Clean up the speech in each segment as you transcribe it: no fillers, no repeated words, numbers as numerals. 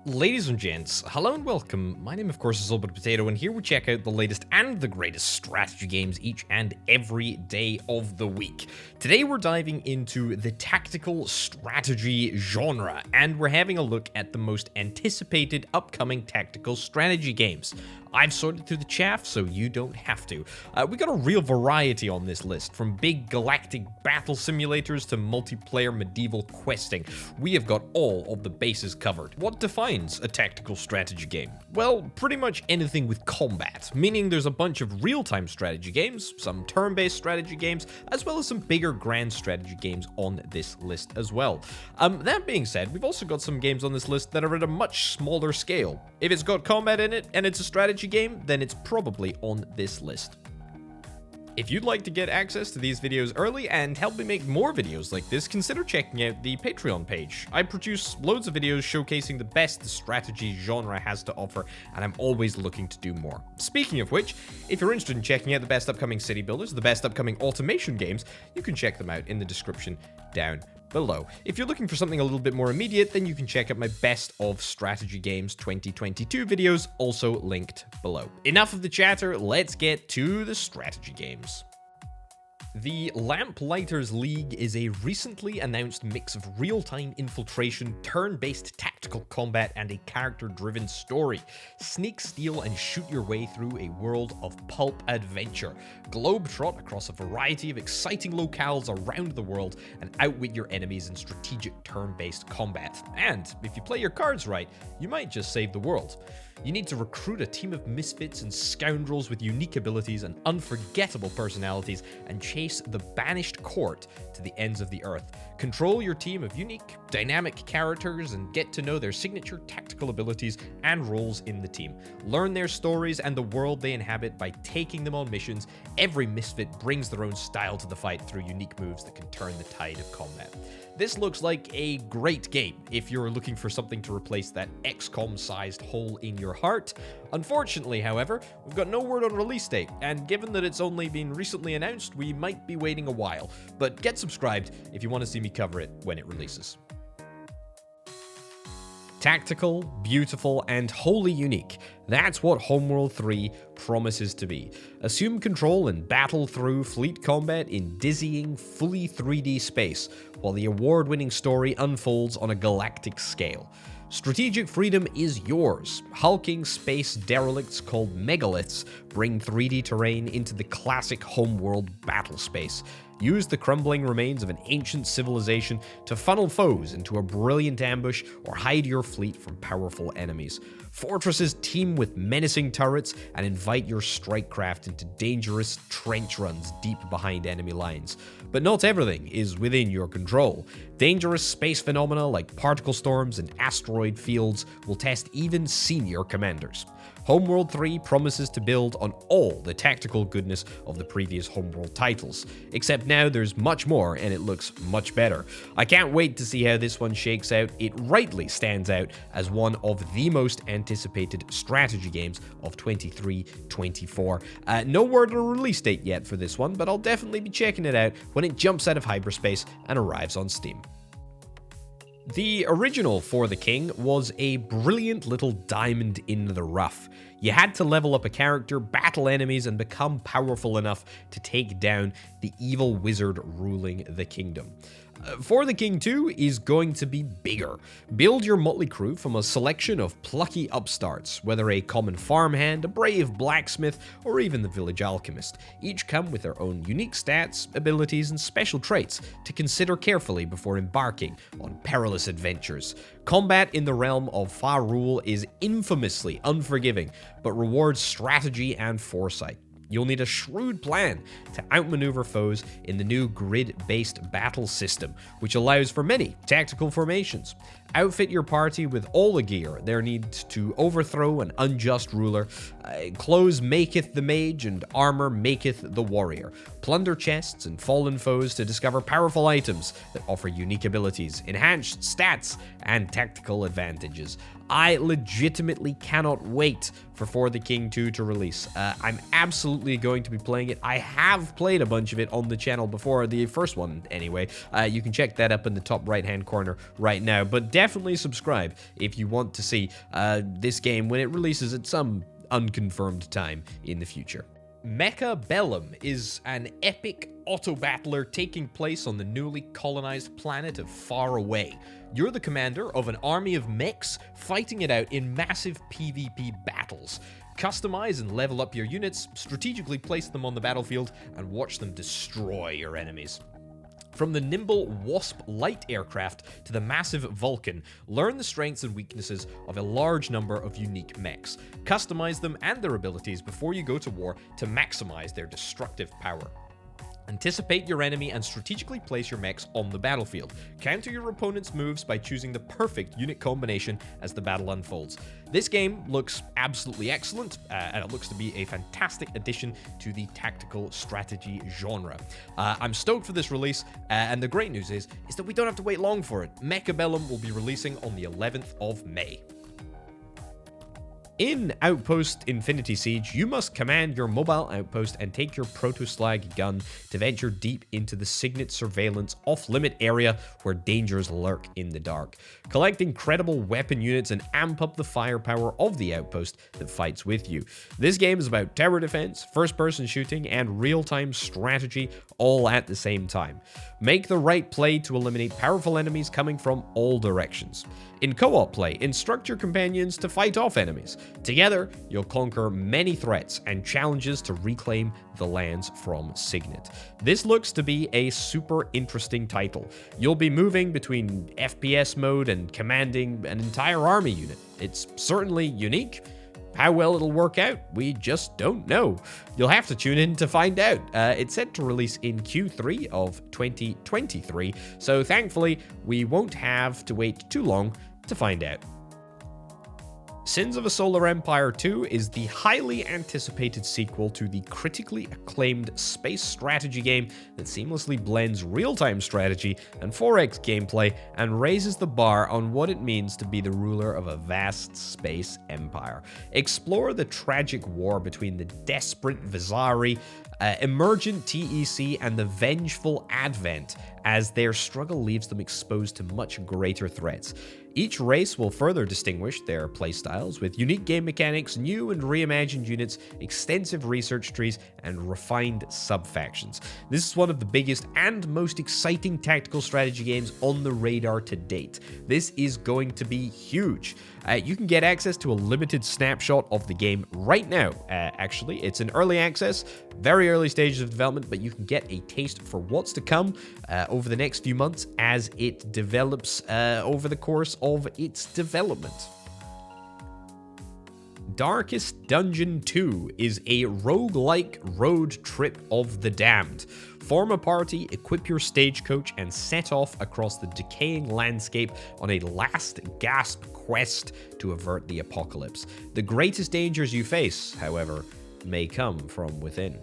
Ladies and gents, hello and welcome. My name, of course, is Albert Potato, and here we check out the latest and the greatest strategy games each and every day of the week. Today, we're diving into the tactical strategy genre, and we're having a look at the most anticipated upcoming tactical strategy games. I've sorted through the chaff, so you don't have to. We got a real variety on this list, from big galactic battle simulators to multiplayer medieval questing. We have got all of the bases covered. What defines a tactical strategy game? Well, pretty much anything with combat, meaning there's a bunch of real-time strategy games, some turn-based strategy games, as well as some bigger grand strategy games on this list as well. That being said, we've also got some games on this list that are at a much smaller scale. If it's got combat in it and it's a strategy game, then it's probably on this list. If you'd like to get access to these videos early and help me make more videos like this, consider checking out the Patreon page. I produce loads of videos showcasing the best the strategy genre has to offer, and I'm always looking to do more. Speaking of which, if you're interested in checking out the best upcoming city builders, the best upcoming automation games, you can check them out in the description down below. If you're looking for something a little bit more immediate, then you can check out my Best of Strategy Games 2022 videos, also linked below. Enough of the chatter, let's get to the strategy games. The Lamplighters League is a recently announced mix of real-time infiltration, turn-based tactical combat, and a character-driven story. Sneak, steal, and shoot your way through a world of pulp adventure. Globetrot across a variety of exciting locales around the world and outwit your enemies in strategic turn-based combat. And if you play your cards right, you might just save the world. You need to recruit a team of misfits and scoundrels with unique abilities and unforgettable personalities and chase the banished court to the ends of the earth. Control your team of unique, dynamic characters and get to know their signature tactical abilities and roles in the team. Learn their stories and the world they inhabit by taking them on missions. Every misfit brings their own style to the fight through unique moves that can turn the tide of combat. This looks like a great game if you're looking for something to replace that XCOM-sized hole in your heart. Unfortunately, however, we've got no word on release date, and given that it's only been recently announced, we might be waiting a while. But get subscribed if you want to see me cover it when it releases. Tactical, beautiful, and wholly unique. That's what Homeworld 3 promises to be. Assume control and battle through fleet combat in dizzying, fully 3D space, while the award-winning story unfolds on a galactic scale. Strategic freedom is yours. Hulking space derelicts called megaliths bring 3D terrain into the classic Homeworld battle space. Use the crumbling remains of an ancient civilization to funnel foes into a brilliant ambush or hide your fleet from powerful enemies. Fortresses teem with menacing turrets and invite your strike craft into dangerous trench runs deep behind enemy lines. But not everything is within your control. Dangerous space phenomena like particle storms and asteroid fields will test even senior commanders. Homeworld 3 promises to build on all the tactical goodness of the previous Homeworld titles, except now there's much more and it looks much better. I can't wait to see how this one shakes out. It rightly stands out as one of the most anticipated strategy games of 23-24. No word on a release date yet for this one, but I'll definitely be checking it out when it jumps out of hyperspace and arrives on Steam. The original For the King was a brilliant little diamond in the rough. You had to level up a character, battle enemies, and become powerful enough to take down the evil wizard ruling the kingdom. For the King 2 is going to be bigger. Build your motley crew from a selection of plucky upstarts, whether a common farmhand, a brave blacksmith, or even the village alchemist. Each come with their own unique stats, abilities, and special traits to consider carefully before embarking on perilous adventures. Combat in the realm of Fa Rule is infamously unforgiving, but rewards strategy and foresight. You'll need a shrewd plan to outmaneuver foes in the new grid-based battle system, which allows for many tactical formations. Outfit your party with all the gear there needs to overthrow an unjust ruler. Clothes maketh the mage, and armor maketh the warrior. Plunder chests and fallen foes to discover powerful items that offer unique abilities, enhanced stats, and tactical advantages. I legitimately cannot wait for the King 2 to release. I'm absolutely absolutely going to be playing it. I have played a bunch of it on the channel before, the first one anyway. You can check that up in the top right-hand corner right now, but definitely subscribe if you want to see this game when it releases at some unconfirmed time in the future. Mecha Bellum is an epic auto-battler taking place on the newly colonized planet of Far Away. You're the commander of an army of mechs fighting it out in massive PvP battles. Customize and level up your units, strategically place them on the battlefield, and watch them destroy your enemies. From the nimble Wasp light aircraft to the massive Vulcan, learn the strengths and weaknesses of a large number of unique mechs. Customize them and their abilities before you go to war to maximize their destructive power. Anticipate your enemy and strategically place your mechs on the battlefield. Counter your opponent's moves by choosing the perfect unit combination as the battle unfolds. This game looks absolutely excellent, and it looks to be a fantastic addition to the tactical strategy genre. I'm stoked for this release, and the great news is that we don't have to wait long for it. Mecha Bellum will be releasing on the 11th of May. In Outpost Infinity Siege, you must command your mobile outpost and take your Protoslag gun to venture deep into the Signet surveillance off-limit area where dangers lurk in the dark. Collect incredible weapon units and amp up the firepower of the outpost that fights with you. This game is about tower defense, first-person shooting, and real-time strategy all at the same time. Make the right play to eliminate powerful enemies coming from all directions. In co-op play, instruct your companions to fight off enemies. Together, you'll conquer many threats and challenges to reclaim the lands from Signet. This looks to be a super interesting title. You'll be moving between FPS mode and commanding an entire army unit. It's certainly unique. How well it'll work out, we just don't know. You'll have to tune in to find out. It's set to release in Q3 of 2023, so thankfully we won't have to wait too long to find out. Sins of a Solar Empire 2 is the highly anticipated sequel to the critically acclaimed space strategy game that seamlessly blends real-time strategy and 4X gameplay and raises the bar on what it means to be the ruler of a vast space empire. Explore the tragic war between the desperate Visari, emergent TEC, and the vengeful Advent as their struggle leaves them exposed to much greater threats. Each race will further distinguish their playstyles with unique game mechanics, new and reimagined units, extensive research trees, and refined sub-factions. This is one of the biggest and most exciting tactical strategy games on the radar to date. This is going to be huge. You can get access to a limited snapshot of the game right now. Actually, it's in early access, very early stages of development, but you can get a taste for what's to come over the next few months as it develops over the course of its development. Darkest Dungeon 2 is a roguelike road trip of the damned. Form a party, equip your stagecoach, and set off across the decaying landscape on a last gasp quest to avert the apocalypse. The greatest dangers you face, however, may come from within.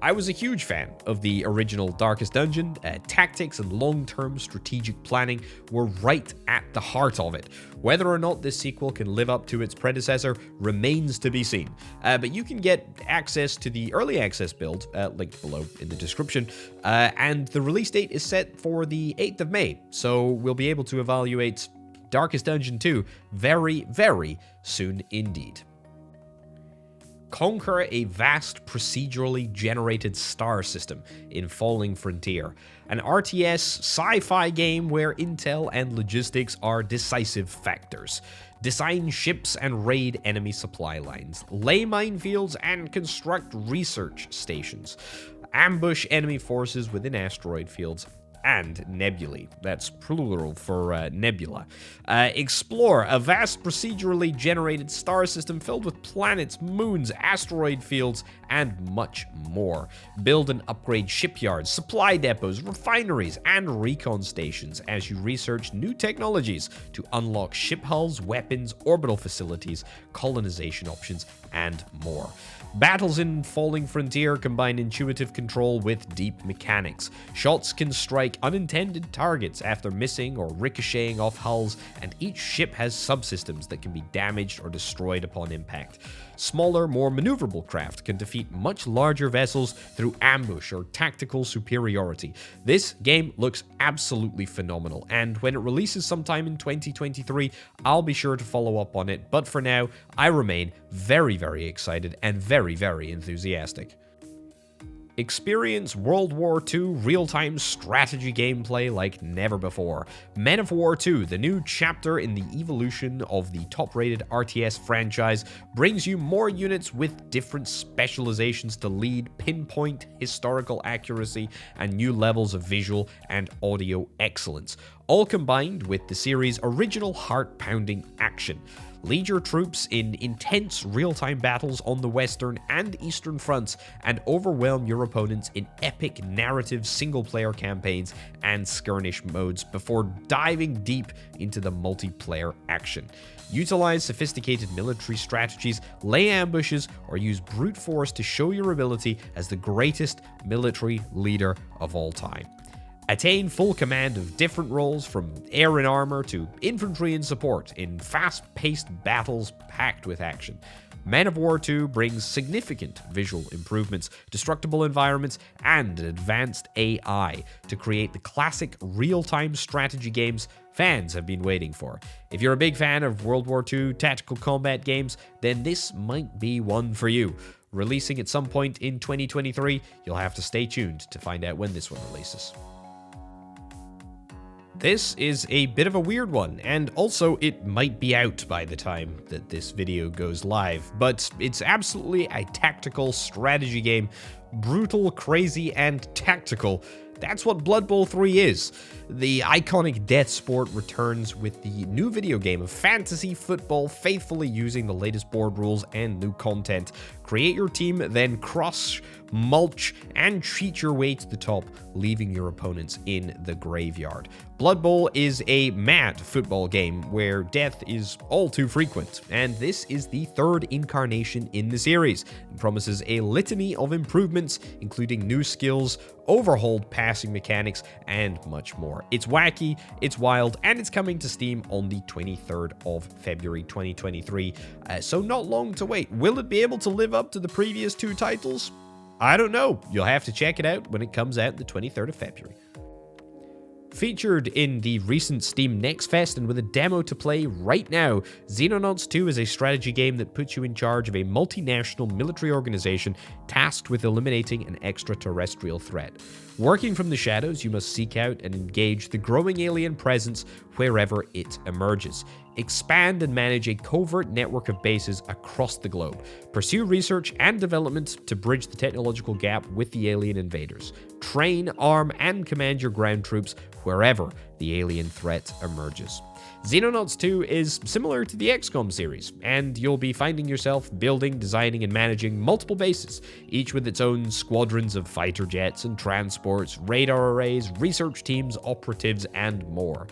I was a huge fan of the original Darkest Dungeon. Tactics and long-term strategic planning were right at the heart of it. Whether or not this sequel can live up to its predecessor remains to be seen. But you can get access to the early access build, linked below in the description, and the release date is set for the 8th of May, so we'll be able to evaluate Darkest Dungeon 2 very, very soon indeed. Conquer a vast procedurally generated star system in Falling Frontier, an RTS sci-fi game where intel and logistics are decisive factors. Design ships and raid enemy supply lines, lay minefields and construct research stations, ambush enemy forces within asteroid fields, and nebulae. That's plural for nebula. Explore a vast procedurally generated star system filled with planets, moons, asteroid fields, and much more. Build and upgrade shipyards, supply depots, refineries, and recon stations as you research new technologies to unlock ship hulls, weapons, orbital facilities, colonization options, and more. Battles in Falling Frontier combine intuitive control with deep mechanics. Shots can strike like unintended targets after missing or ricocheting off hulls, and each ship has subsystems that can be damaged or destroyed upon impact. Smaller, more maneuverable craft can defeat much larger vessels through ambush or tactical superiority. This game looks absolutely phenomenal, and when it releases sometime in 2023, I'll be sure to follow up on it, but for now, I remain very, very excited and very, very enthusiastic. Experience World War II real-time strategy gameplay like never before. Men of War 2, the new chapter in the evolution of the top-rated RTS franchise, brings you more units with different specializations to lead, pinpoint historical accuracy, and new levels of visual and audio excellence, all combined with the series' original heart-pounding action. Lead your troops in intense real-time battles on the Western and Eastern fronts, and overwhelm your opponents in epic narrative single-player campaigns and skirmish modes before diving deep into the multiplayer action. Utilize sophisticated military strategies, lay ambushes, or use brute force to show your ability as the greatest military leader of all time. Attain full command of different roles from air and armor to infantry and support in fast-paced battles packed with action. Men of War 2 brings significant visual improvements, destructible environments, and an advanced AI to create the classic real-time strategy games fans have been waiting for. If you're a big fan of World War II tactical combat games, then this might be one for you. Releasing at some point in 2023, you'll have to stay tuned to find out when this one releases. This is a bit of a weird one, and also it might be out by the time that this video goes live, but it's absolutely a tactical strategy game. Brutal, crazy, and tactical. That's what Blood Bowl 3 is. The iconic death sport returns with the new video game of fantasy football, faithfully using the latest board rules and new content. Create your team, then crush, mulch, and cheat your way to the top, leaving your opponents in the graveyard. Blood Bowl is a mad football game where death is all too frequent, and this is the third incarnation in the series, and promises a litany of improvements, including new skills, overhauled passing mechanics, and much more. It's wacky, it's wild, and it's coming to Steam on the 23rd of February 2023, so not long to wait. Will it be able to live up to the previous two titles? I don't know. You'll have to check it out when it comes out the 23rd of February. Featured in the recent Steam Next Fest and with a demo to play right now, Xenonauts 2 is a strategy game that puts you in charge of a multinational military organization tasked with eliminating an extraterrestrial threat. Working from the shadows, you must seek out and engage the growing alien presence wherever it emerges. Expand and manage a covert network of bases across the globe. Pursue research and development to bridge the technological gap with the alien invaders. Train, arm, and command your ground troops wherever the alien threat emerges. Xenonauts 2 is similar to the XCOM series, and you'll be finding yourself building, designing, and managing multiple bases, each with its own squadrons of fighter jets and transports, radar arrays, research teams, operatives, and more.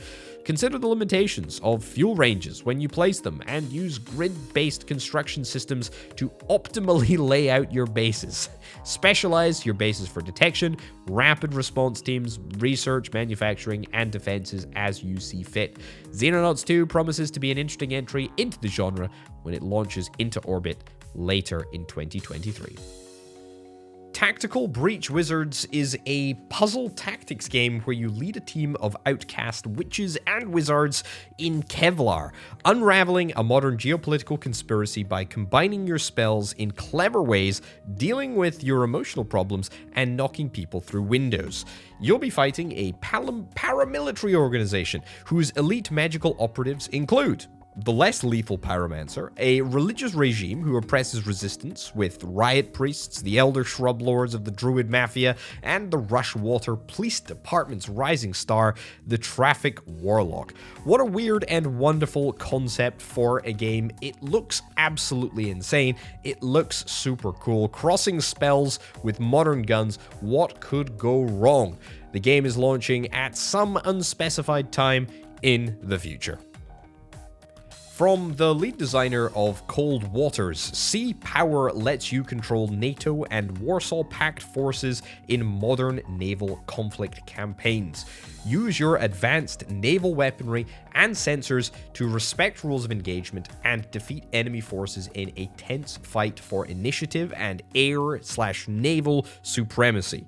Consider the limitations of fuel ranges when you place them, and use grid-based construction systems to optimally lay out your bases. Specialize your bases for detection, rapid response teams, research, manufacturing, and defenses as you see fit. Xenonauts 2 promises to be an interesting entry into the genre when it launches into orbit later in 2023. Tactical Breach Wizards is a puzzle tactics game where you lead a team of outcast witches and wizards in Kevlar, unraveling a modern geopolitical conspiracy by combining your spells in clever ways, dealing with your emotional problems, and knocking people through windows. You'll be fighting a paramilitary organization whose elite magical operatives include the less lethal Pyromancer, a religious regime who oppresses resistance with riot priests, the elder shrub lords of the Druid Mafia, and the Rushwater Police Department's rising star, the Traffic Warlock. What a weird and wonderful concept for a game. It looks absolutely insane. It looks super cool. Crossing spells with modern guns, what could go wrong? The game is launching at some unspecified time in the future. From the lead designer of Cold Waters, Sea Power lets you control NATO and Warsaw Pact forces in modern naval conflict campaigns. Use your advanced naval weaponry and sensors to respect rules of engagement and defeat enemy forces in a tense fight for initiative and air/naval supremacy.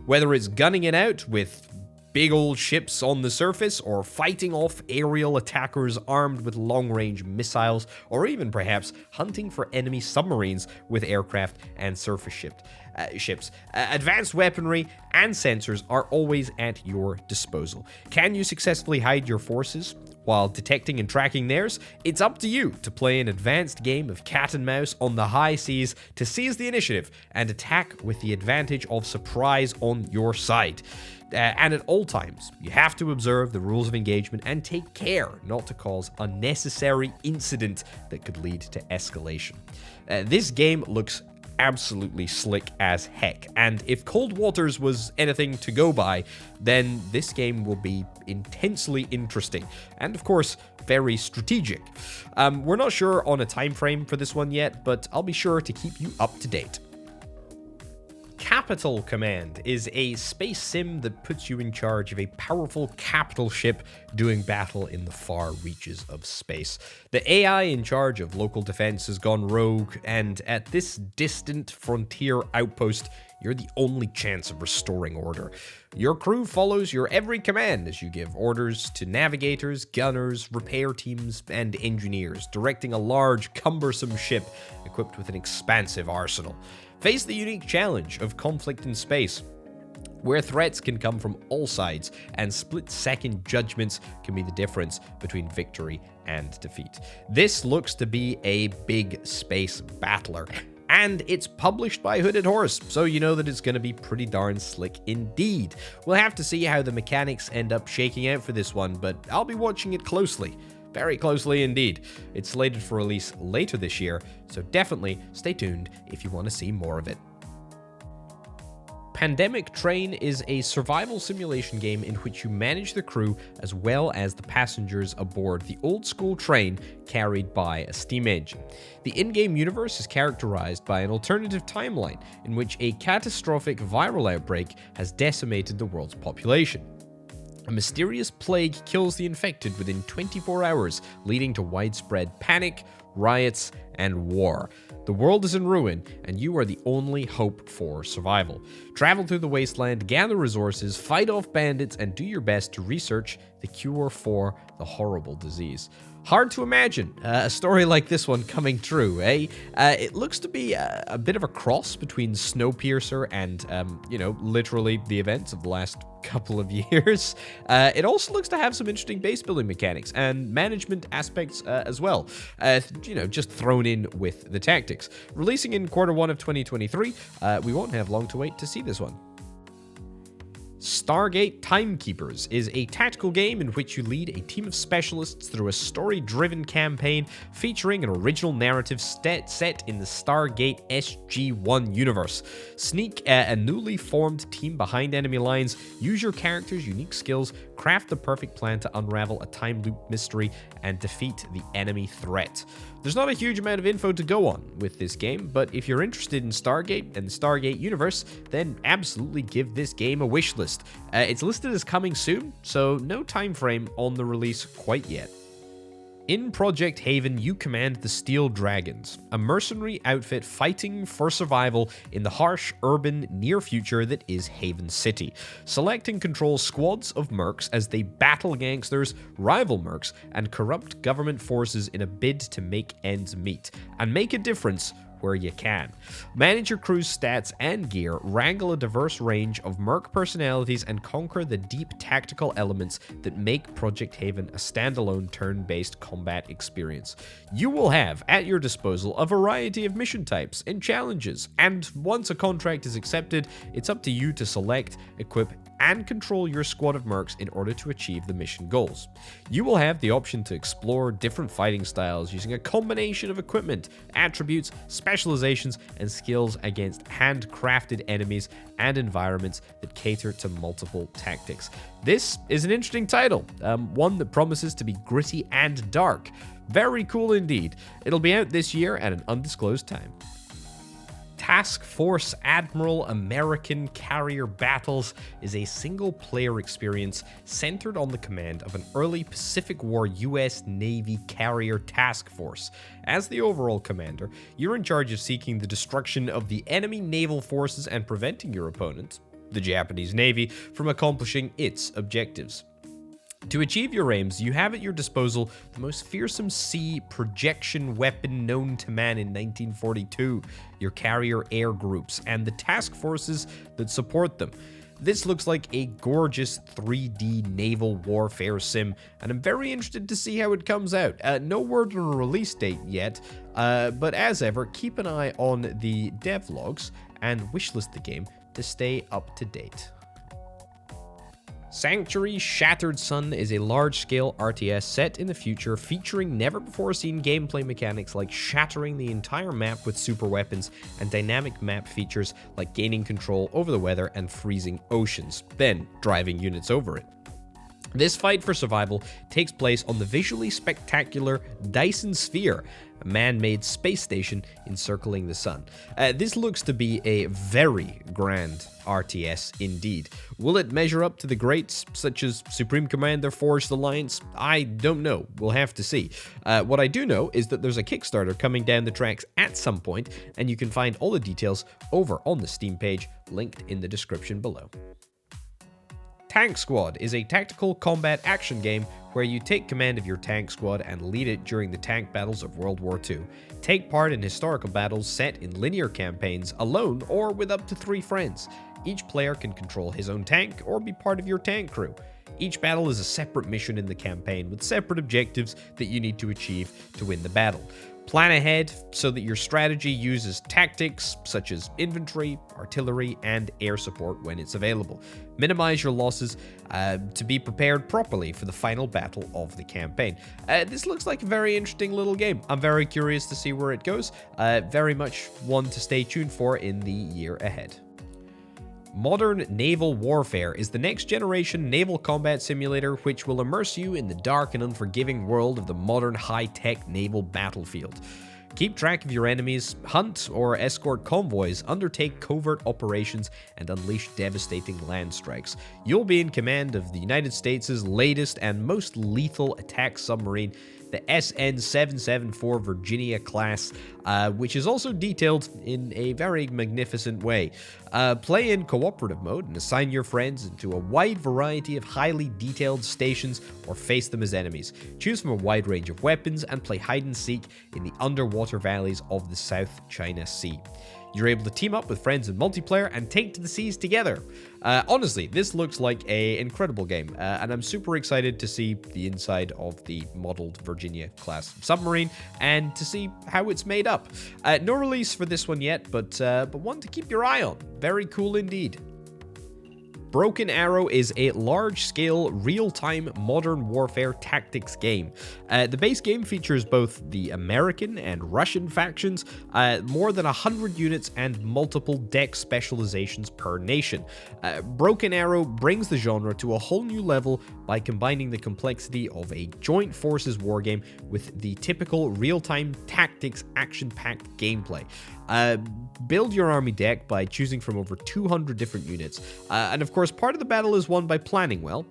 Whether it's gunning it out with big old ships on the surface, or fighting off aerial attackers armed with long-range missiles, or even perhaps hunting for enemy submarines with aircraft and surface ships. Advanced weaponry and sensors are always at your disposal. Can you successfully hide your forces while detecting and tracking theirs? It's up to you to play an advanced game of cat and mouse on the high seas to seize the initiative and attack with the advantage of surprise on your side. And at all times, you have to observe the rules of engagement and take care not to cause unnecessary incident that could lead to escalation. This game looks absolutely slick as heck, and if Cold Waters was anything to go by, then this game will be intensely interesting and, of course, very strategic. We're not sure on a time frame for this one yet, but I'll be sure to keep you up to date. Capital Command is a space sim that puts you in charge of a powerful capital ship doing battle in the far reaches of space. The AI in charge of local defense has gone rogue, and at this distant frontier outpost, you're the only chance of restoring order. Your crew follows your every command as you give orders to navigators, gunners, repair teams, and engineers, directing a large, cumbersome ship equipped with an expansive arsenal. Face the unique challenge of conflict in space, where threats can come from all sides, and split-second judgments can be the difference between victory and defeat. This looks to be a big space battler, and it's published by Hooded Horse, so you know that it's going to be pretty darn slick indeed. We'll have to see how the mechanics end up shaking out for this one, but I'll be watching it closely. Very closely indeed. It's slated for release later this year, so definitely stay tuned if you want to see more of it. Pandemic Train is a survival simulation game in which you manage the crew as well as the passengers aboard the old-school train carried by a steam engine. The in-game universe is characterized by an alternative timeline in which a catastrophic viral outbreak has decimated the world's population. A mysterious plague kills the infected within 24 hours, leading to widespread panic, riots, and war. The world is in ruin, and you are the only hope for survival. Travel through the wasteland, gather resources, fight off bandits, and do your best to research the cure for the horrible disease. Hard to imagine a story like this one coming true, eh? It looks to be a bit of a cross between Snowpiercer and, literally the events of the last couple of years. It also looks to have some interesting base building mechanics and management aspects as well, just thrown in with the tactics. Releasing in Q1 of 2023, we won't have long to wait to see this one. Stargate Timekeepers is a tactical game in which you lead a team of specialists through a story-driven campaign featuring an original narrative set in the Stargate SG-1 universe. Sneak a newly formed team behind enemy lines, use your character's unique skills, craft the perfect plan to unravel a time loop mystery, and defeat the enemy threat. There's not a huge amount of info to go on with this game, but if you're interested in Stargate and the Stargate universe, then absolutely give this game a wish list. It's listed as coming soon, so no time frame on the release quite yet. In Project Haven, you command the Steel Dragons, a mercenary outfit fighting for survival in the harsh, urban, near future that is Haven City. Select and control squads of mercs as they battle gangsters, rival mercs, and corrupt government forces in a bid to make ends meet, and make a difference where you can. Manage your crew's stats and gear, wrangle a diverse range of merc personalities, and conquer the deep tactical elements that make Project Haven a standalone turn-based combat experience. You will have at your disposal a variety of mission types and challenges, and once a contract is accepted, it's up to you to select, equip, and control your squad of mercs in order to achieve the mission goals. You will have the option to explore different fighting styles using a combination of equipment, attributes, specializations, and skills against handcrafted enemies and environments that cater to multiple tactics. This is an interesting title, one that promises to be gritty and dark. Very cool indeed. It'll be out this year at an undisclosed time. Task Force Admiral American Carrier Battles is a single-player experience centered on the command of an early Pacific War US Navy carrier task force. As the overall commander, you're in charge of seeking the destruction of the enemy naval forces and preventing your opponent, the Japanese Navy, from accomplishing its objectives. To achieve your aims, you have at your disposal the most fearsome sea projection weapon known to man in 1942, your carrier air groups, and the task forces that support them. This looks like a gorgeous 3D naval warfare sim, and I'm very interested to see how it comes out. No word on a release date yet, but as ever, keep an eye on the devlogs and wishlist the game to stay up to date. Sanctuary Shattered Sun is a large-scale RTS set in the future featuring never-before-seen gameplay mechanics like shattering the entire map with super weapons and dynamic map features like gaining control over the weather and freezing oceans, then driving units over it. This fight for survival takes place on the visually spectacular Dyson Sphere, a man-made space station encircling the sun. This looks to be a very grand RTS indeed. Will it measure up to the greats such as Supreme Commander Forged Alliance? I don't know. We'll have to see. What I do know is that there's a Kickstarter coming down the tracks at some point, and you can find all the details over on the Steam page linked in the description below. Tank Squad is a tactical combat action game where you take command of your tank squad and lead it during the tank battles of World War II. Take part in historical battles set in linear campaigns alone or with up to 3 friends. Each player can control his own tank or be part of your tank crew. Each battle is a separate mission in the campaign with separate objectives that you need to achieve to win the battle. Plan ahead so that your strategy uses tactics such as infantry, artillery, and air support when it's available. Minimize your losses to be prepared properly for the final battle of the campaign. This looks like a very interesting little game. I'm very curious to see where it goes. Very much one to stay tuned for in the year ahead. Modern Naval Warfare is the next-generation naval combat simulator which will immerse you in the dark and unforgiving world of the modern high-tech naval battlefield. Keep track of your enemies, hunt or escort convoys, undertake covert operations, and unleash devastating land strikes. You'll be in command of the United States' latest and most lethal attack submarine, the SN-774 Virginia class, which is also detailed in a very magnificent way. Play in cooperative mode and assign your friends into a wide variety of highly detailed stations or face them as enemies. Choose from a wide range of weapons and play hide and seek in the underwater valleys of the South China Sea. You're able to team up with friends in multiplayer and take to the seas together. Honestly, this looks like an incredible game, and I'm super excited to see the inside of the modeled Virginia-class submarine and to see how it's made up. No release for this one yet, but one to keep your eye on. Very cool indeed. Broken Arrow is a large-scale, real-time modern warfare tactics game. The base game features both the American and Russian factions, more than 100 units, and multiple deck specializations per nation. Broken Arrow brings the genre to a whole new level by combining the complexity of a joint forces wargame with the typical real-time tactics action-packed gameplay. Build your army deck by choosing from over 200 different units, and of course part of the battle is won by planning well.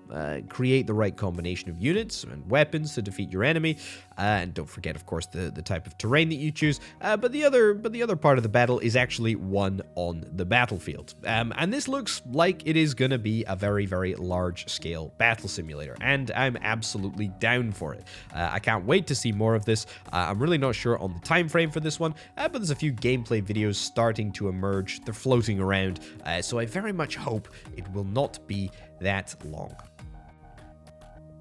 Create the right combination of units and weapons to defeat your enemy, and don't forget of course the type of terrain that you choose, but the other part of the battle is actually won on the battlefield. And this looks like it is going to be a very, very large scale battle simulator, and I'm absolutely down for it. I can't wait to see more of this. I'm really not sure on the time frame for this one, but there's a few gameplay videos starting to emerge. They're floating around, so I very much hope it will not be that long.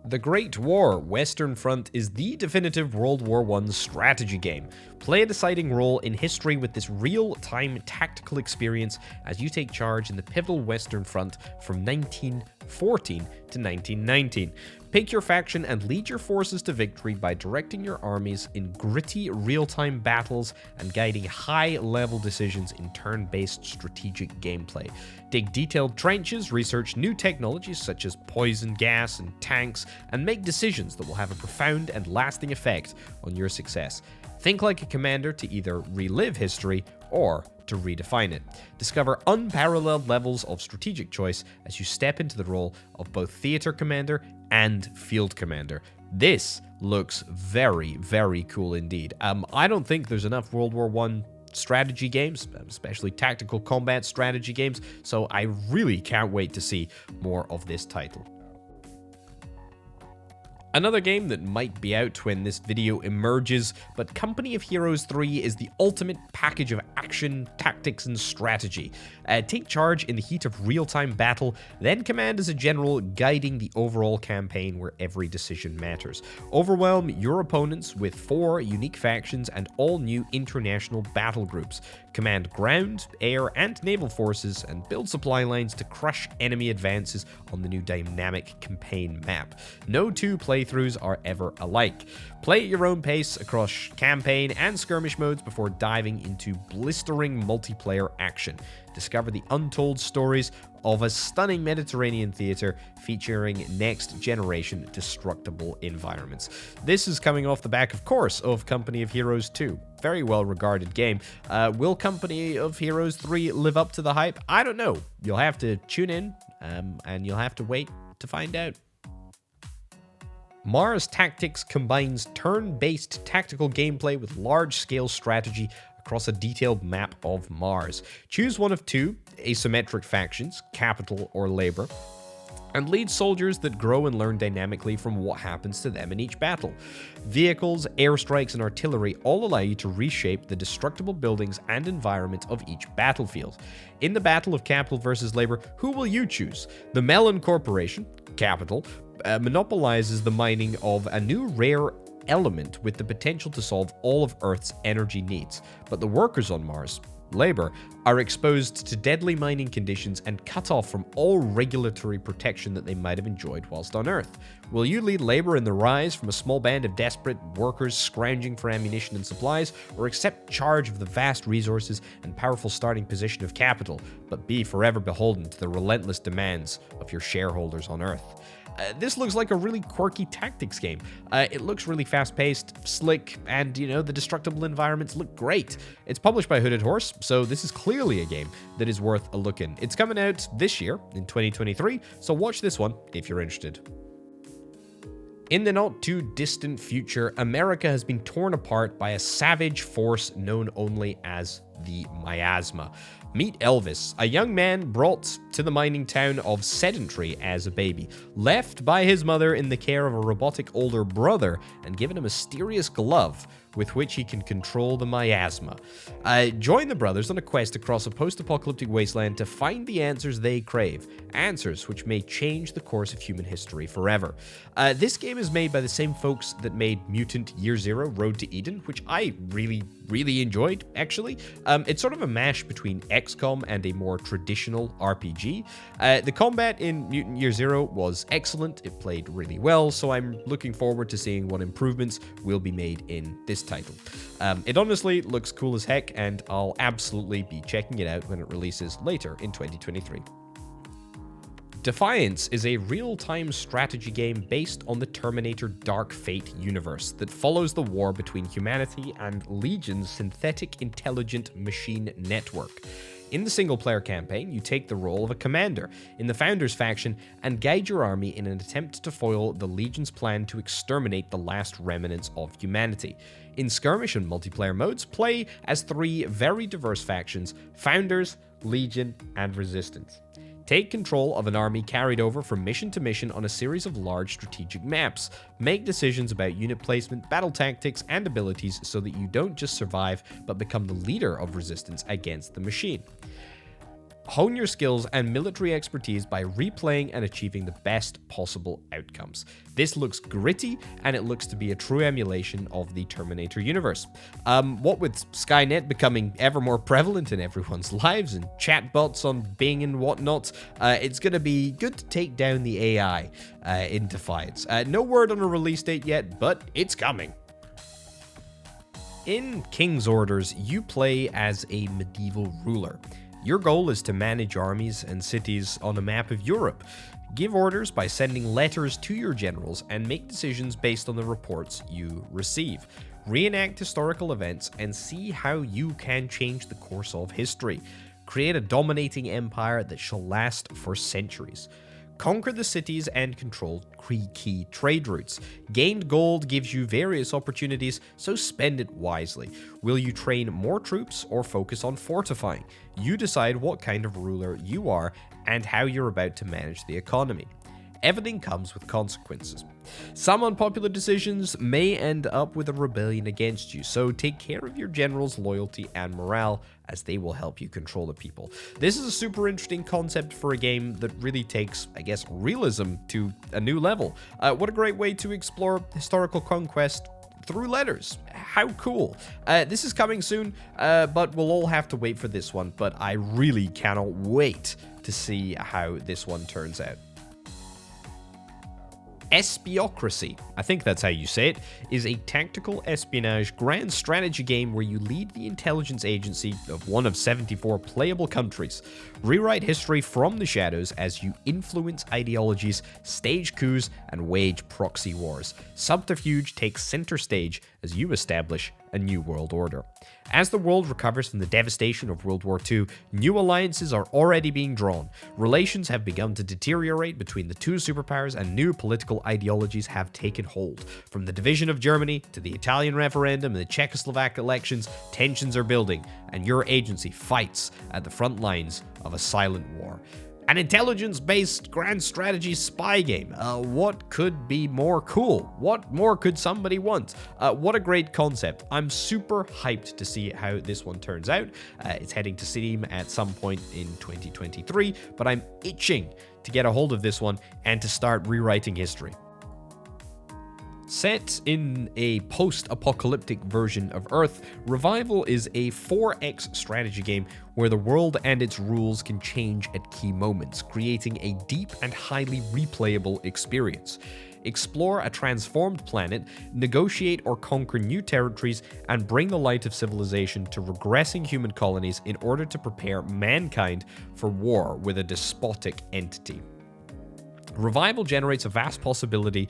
The Great War: Western Front is the definitive World War I strategy game. Play a deciding role in history with this real-time tactical experience as you take charge in the pivotal Western Front from 1914 to 1919. Pick your faction and lead your forces to victory by directing your armies in gritty, real-time battles and guiding high-level decisions in turn-based strategic gameplay. Dig detailed trenches, research new technologies such as poison gas and tanks, and make decisions that will have a profound and lasting effect on your success. Think like a commander to either relive history or to redefine it. Discover unparalleled levels of strategic choice as you step into the role of both theater commander and field commander. This looks very, very cool indeed. I don't think there's enough World War I strategy games, especially tactical combat strategy games, so I really can't wait to see more of this title. Another game that might be out when this video emerges, but Company of Heroes 3 is the ultimate package of action, tactics, and strategy. Take charge in the heat of real-time battle, then command as a general, guiding the overall campaign where every decision matters. Overwhelm your opponents with 4 unique factions and all new international battle groups. Command ground, air, and naval forces, and build supply lines to crush enemy advances on the new dynamic campaign map. No two playthroughs are ever alike. Play at your own pace across campaign and skirmish modes before diving into blistering multiplayer action. Discover the untold stories of a stunning Mediterranean theater featuring next-generation destructible environments. This is coming off the back, of course, of Company of Heroes 2. Very well-regarded game. Will Company of Heroes 3 live up to the hype? I don't know. You'll have to tune in, and you'll have to wait to find out. Mars Tactics combines turn-based tactical gameplay with large-scale strategy across a detailed map of Mars. Choose one of 2 asymmetric factions, Capital or Labor, and lead soldiers that grow and learn dynamically from what happens to them in each battle. Vehicles, airstrikes, and artillery all allow you to reshape the destructible buildings and environment of each battlefield. In the battle of Capital versus Labor, who will you choose? The Mellon Corporation, Capital, monopolizes the mining of a new rare element with the potential to solve all of Earth's energy needs. But the workers on Mars, Labor, are exposed to deadly mining conditions and cut off from all regulatory protection that they might have enjoyed whilst on Earth. Will you lead Labor in the rise from a small band of desperate workers scrounging for ammunition and supplies, or accept charge of the vast resources and powerful starting position of Capital, but be forever beholden to the relentless demands of your shareholders on Earth? This looks like a really quirky tactics game. It looks really fast-paced, slick, and, the destructible environments look great. It's published by Hooded Horse, so this is clearly a game that is worth a look in. It's coming out this year, in 2023, so watch this one if you're interested. In the not-too-distant future, America has been torn apart by a savage force known only as the Miasma. Meet Elvis, a young man brought to the mining town of Sedentary as a baby, left by his mother in the care of a robotic older brother, and given a mysterious glove with which he can control the miasma. Join the brothers on a quest across a post-apocalyptic wasteland to find the answers they crave, answers which may change the course of human history forever. This game is made by the same folks that made Mutant Year Zero Road to Eden, which I really enjoyed, actually. It's sort of a mash between XCOM and a more traditional RPG. The combat in Mutant Year Zero was excellent, it played really well, so I'm looking forward to seeing what improvements will be made in this title. It honestly looks cool as heck, and I'll absolutely be checking it out when it releases later in 2023. Defiance is a real-time strategy game based on the Terminator Dark Fate universe that follows the war between humanity and Legion's synthetic intelligent machine network. In the single-player campaign, you take the role of a commander in the Founders faction and guide your army in an attempt to foil the Legion's plan to exterminate the last remnants of humanity. In skirmish and multiplayer modes, play as 3 very diverse factions: Founders, Legion, and Resistance. Take control of an army carried over from mission to mission on a series of large strategic maps. Make decisions about unit placement, battle tactics, and abilities so that you don't just survive, but become the leader of Resistance against the machine. Hone your skills and military expertise by replaying and achieving the best possible outcomes. This looks gritty, and it looks to be a true emulation of the Terminator universe. What with Skynet becoming ever more prevalent in everyone's lives and chatbots on Bing and whatnot, it's going to be good to take down the AI in Defiance. No word on a release date yet, but it's coming. In King's Orders, you play as a medieval ruler. Your goal is to manage armies and cities on a map of Europe. Give orders by sending letters to your generals and make decisions based on the reports you receive. Reenact historical events and see how you can change the course of history. Create a dominating empire that shall last for centuries. Conquer the cities and control key trade routes. Gained gold gives you various opportunities, so spend it wisely. Will you train more troops or focus on fortifying? You decide what kind of ruler you are and how you're about to manage the economy. Everything comes with consequences. Some unpopular decisions may end up with a rebellion against you, so take care of your general's loyalty and morale, as they will help you control the people. This is a super interesting concept for a game that really takes, I guess, realism to a new level. What a great way to explore historical conquest through letters. How cool. This is coming soon, but we'll all have to wait for this one, but I really cannot wait to see how this one turns out. Espiocracy, I think that's how you say it, is a tactical espionage grand strategy game where you lead the intelligence agency of one of 74 playable countries. Rewrite history from the shadows as you influence ideologies, stage coups, and wage proxy wars. Subterfuge takes center stage as you establish a new world order. As the world recovers from the devastation of World War II, new alliances are already being drawn. Relations have begun to deteriorate between the two superpowers, and new political ideologies have taken hold. From the division of Germany to the Italian referendum and the Czechoslovak elections, tensions are building, and your agency fights at the front lines of a silent war. An intelligence-based grand strategy spy game. What could be more cool? What more could somebody want? What a great concept. I'm super hyped to see how this one turns out. It's heading to Steam at some point in 2023, but I'm itching to get a hold of this one and to start rewriting history. Set in a post-apocalyptic version of Earth, Revival is a 4X strategy game where the world and its rules can change at key moments, creating a deep and highly replayable experience. Explore a transformed planet, negotiate or conquer new territories, and bring the light of civilization to regressing human colonies in order to prepare mankind for war with a despotic entity. Revival generates a vast possibility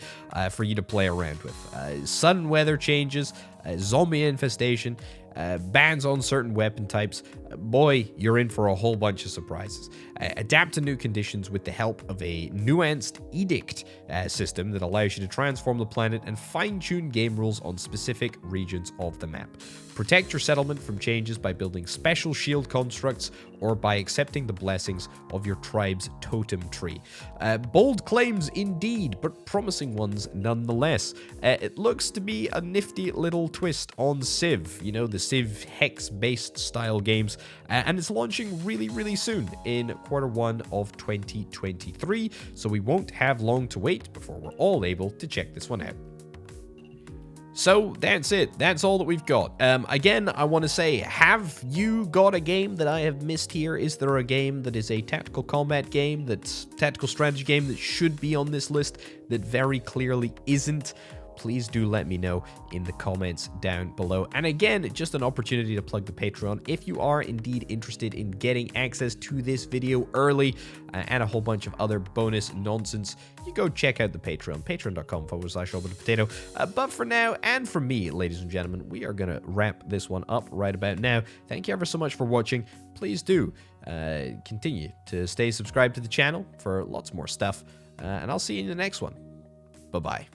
for you to play around with. Sudden weather changes, zombie infestation, bans on certain weapon types. Boy, you're in for a whole bunch of surprises. Adapt to new conditions with the help of a nuanced edict system that allows you to transform the planet and fine-tune game rules on specific regions of the map. Protect your settlement from changes by building special shield constructs or by accepting the blessings of your tribe's totem tree. Bold claims indeed, but promising ones nonetheless. It looks to be a nifty little twist on Civ, you know, the Civ hex-based style games, and it's launching really soon in Q1 of 2023, so we won't have long to wait before we're all able to check this one out. So that's it. That's all that we've got. Again, I want to say, have you got a game that I have missed here? Is there a game that is a tactical combat game, that's tactical strategy game that should be on this list that very clearly isn't? Please do let me know in the comments down below. And again, just an opportunity to plug the Patreon. If you are indeed interested in getting access to this video early and a whole bunch of other bonus nonsense, you go check out the Patreon, patreon.com/robotopotato. But for now, and for me, ladies and gentlemen, we are going to wrap this one up right about now. Thank you ever so much for watching. Please do continue to stay subscribed to the channel for lots more stuff. And I'll see you in the next one. Bye-bye.